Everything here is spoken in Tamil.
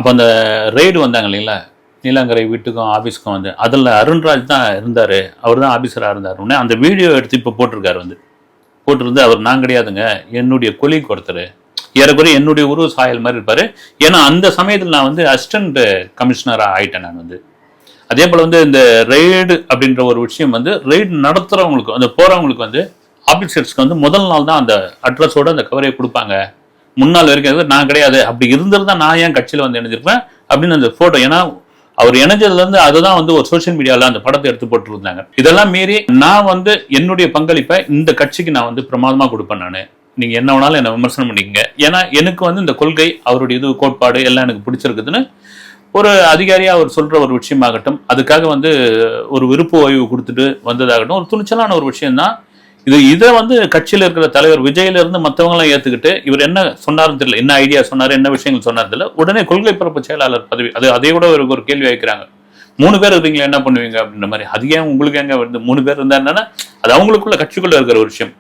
அப்போ அந்த ரெய்டு வந்தாங்க இல்லைங்களா, நீலாங்கரை வீட்டுக்கும் ஆஃபீஸுக்கும் வந்து அதில் அருண்ராஜ் தான் இருந்தார், அவர் தான் ஆஃபீஸராக இருந்தார். உடனே அந்த வீடியோ எடுத்து இப்போ போட்டிருக்காரு வந்து போட்டிருந்து, அவர் நான் கிடையாதுங்க, என்னுடைய கொலீக் ஒருத்தர், ஏறக்குறைய என்னுடைய உருவ சாயல் மாதிரி இருப்பார். ஏன்னா அந்த சமயத்தில் நான் வந்து அசிஸ்டன்ட் கமிஷனராக ஆகிட்டேன் நான் வந்து. அதே போல் வந்து இந்த ரெய்டு அப்படின்ற ஒரு விஷயம் வந்து ரெய்டு நடத்துகிறவங்களுக்கு அந்த போகிறவங்களுக்கு வந்து ஆஃபீஸர்ஸ்க்கு வந்து முதல் நாள் தான் அந்த அட்ரஸோடு அந்த கவரையை கொடுப்பாங்க. முன்னாள் வரைக்கும் நான் கிடையாது, அப்படி இருந்திருந்தா நான் ஏன் கட்சியில் வந்து இணைஞ்சிருப்பேன் அப்படின்னு அந்த ஃபோட்டோ. ஏன்னா அவர் இணைஞ்சதுலேருந்து அதுதான் வந்து ஒரு சோசியல் மீடியாவில் அந்த படத்தை எடுத்து போட்டுருந்தாங்க. இதெல்லாம் மீறி நான் வந்து என்னுடைய பங்களிப்பை இந்த கட்சிக்கு நான் வந்து பிரமாதமாக கொடுப்பேன். நான் நீங்கள் என்ன வேணாலும் என்னை விமர்சனம் பண்ணிக்கங்க, ஏன்னா எனக்கு வந்து இந்த கொள்கை அவருடைய இது கோட்பாடு எல்லாம் எனக்கு பிடிச்சிருக்குதுன்னு ஒரு அதிகாரியாக அவர் சொல்கிற ஒரு விஷயமாகட்டும், அதுக்காக வந்து ஒரு விருப்ப ஓய்வு கொடுத்துட்டு வந்ததாகட்டும் ஒரு துணிச்சலான ஒரு விஷயம்தான். இதை வந்து கட்சியில் இருக்கிற தலைவர் விஜயிலிருந்து மற்றவங்களாம் ஏற்றுக்கிட்டு இவர் என்ன சொன்னார்னு தெரியல, என்ன ஐடியா சொன்னார், என்ன விஷயங்கள் சொன்னார் தெரியல, உடனே கொள்கை பரப்பு செயலாளர் பதவி அதை விட ஒரு கேள்வி வைக்கிறாங்க. 3 பேர் இருக்கீங்களா என்ன பண்ணுவீங்க அப்படின்ற மாதிரி. அது ஏன் உங்களுக்கு எங்க வந்து 3 பேர் இருந்தா என்னன்னா அது அவங்களுக்குள்ள கட்சிக்குள்ள இருக்கிற ஒரு விஷயம்.